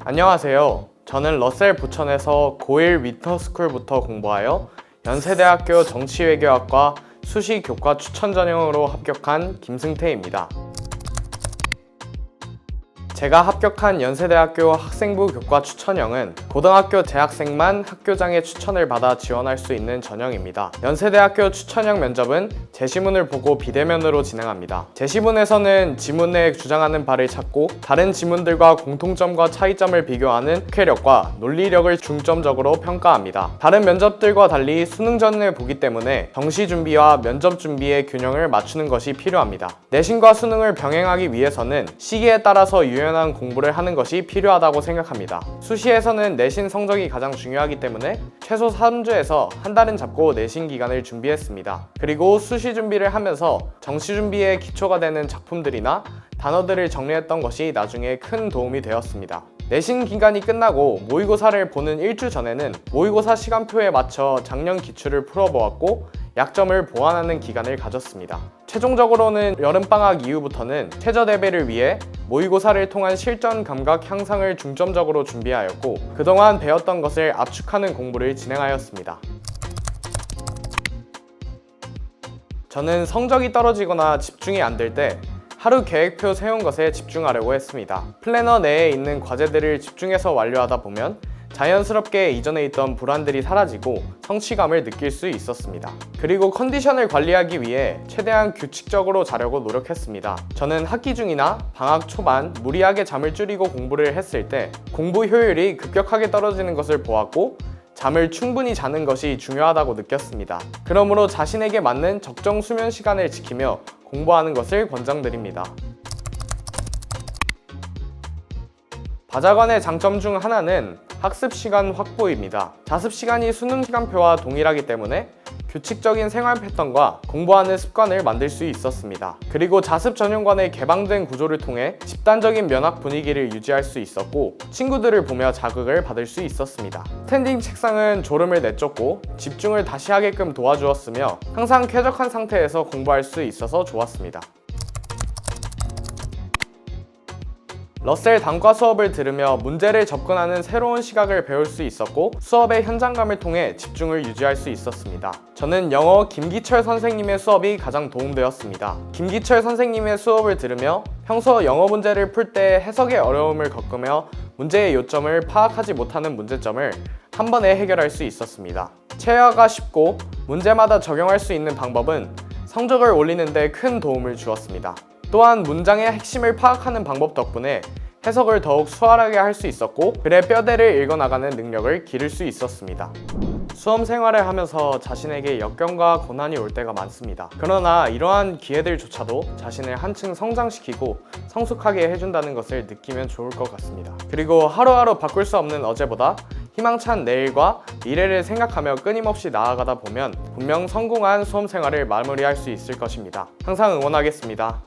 안녕하세요. 저는 러셀 부천에서 고1 위터스쿨부터 공부하여 연세대학교 정치외교학과 수시 교과 추천 전형으로 합격한 김승태입니다. 제가 합격한 연세대학교 학생부 교과 추천형은 고등학교 재학생만 학교장의 추천을 받아 지원할 수 있는 전형입니다. 연세대학교 추천형 면접은 제시문을 보고 비대면으로 진행합니다. 제시문에서는 지문 내에 주장하는 바를 찾고 다른 지문들과 공통점과 차이점을 비교하는 독해력과 논리력을 중점적으로 평가합니다. 다른 면접들과 달리 수능 전을 보기 때문에 정시 준비와 면접 준비의 균형을 맞추는 것이 필요합니다. 내신과 수능을 병행하기 위해서는 시기에 따라서 유연한 공부를 하는 것이 필요하다고 생각합니다. 수시에서는 내신 성적이 가장 중요하기 때문에 최소 3주에서 한 달은 잡고 내신 기간을 준비했습니다. 그리고 수시 준비를 하면서 정시 준비에 기초가 되는 작품들이나 단어들을 정리했던 것이 나중에 큰 도움이 되었습니다. 내신 기간이 끝나고 모의고사를 보는 일주 전에는 모의고사 시간표에 맞춰 작년 기출을 풀어보았고 약점을 보완하는 기간을 가졌습니다. 최종적으로는 여름방학 이후부터는 최저 대비를 위해 모의고사를 통한 실전 감각 향상을 중점적으로 준비하였고 그동안 배웠던 것을 압축하는 공부를 진행하였습니다. 저는 성적이 떨어지거나 집중이 안 될 때 하루 계획표 세운 것에 집중하려고 했습니다. 플래너 내에 있는 과제들을 집중해서 완료하다 보면 자연스럽게 이전에 있던 불안들이 사라지고 성취감을 느낄 수 있었습니다. 그리고 컨디션을 관리하기 위해 최대한 규칙적으로 자려고 노력했습니다. 저는 학기 중이나 방학 초반 무리하게 잠을 줄이고 공부를 했을 때 공부 효율이 급격하게 떨어지는 것을 보았고 잠을 충분히 자는 것이 중요하다고 느꼈습니다. 그러므로 자신에게 맞는 적정 수면 시간을 지키며 공부하는 것을 권장드립니다. 바자관의 장점 중 하나는 학습 시간 확보입니다. 자습 시간이 수능 시간표와 동일하기 때문에 규칙적인 생활 패턴과 공부하는 습관을 만들 수 있었습니다. 그리고 자습 전용관의 개방된 구조를 통해 집단적인 면학 분위기를 유지할 수 있었고 친구들을 보며 자극을 받을 수 있었습니다. 스탠딩 책상은 졸음을 내쫓고 집중을 다시 하게끔 도와주었으며 항상 쾌적한 상태에서 공부할 수 있어서 좋았습니다. 러셀 단과 수업을 들으며 문제를 접근하는 새로운 시각을 배울 수 있었고 수업의 현장감을 통해 집중을 유지할 수 있었습니다. 저는 영어 김기철 선생님의 수업이 가장 도움되었습니다. 김기철 선생님의 수업을 들으며 평소 영어 문제를 풀 때 해석의 어려움을 겪으며 문제의 요점을 파악하지 못하는 문제점을 한 번에 해결할 수 있었습니다. 체화가 쉽고 문제마다 적용할 수 있는 방법은 성적을 올리는 데 큰 도움을 주었습니다. 또한 문장의 핵심을 파악하는 방법 덕분에 해석을 더욱 수월하게 할 수 있었고 글의 뼈대를 읽어나가는 능력을 기를 수 있었습니다. 수험 생활을 하면서 자신에게 역경과 고난이 올 때가 많습니다. 그러나 이러한 기회들조차도 자신을 한층 성장시키고 성숙하게 해준다는 것을 느끼면 좋을 것 같습니다. 그리고 하루하루 바꿀 수 없는 어제보다 희망찬 내일과 미래를 생각하며 끊임없이 나아가다 보면 분명 성공한 수험 생활을 마무리할 수 있을 것입니다. 항상 응원하겠습니다.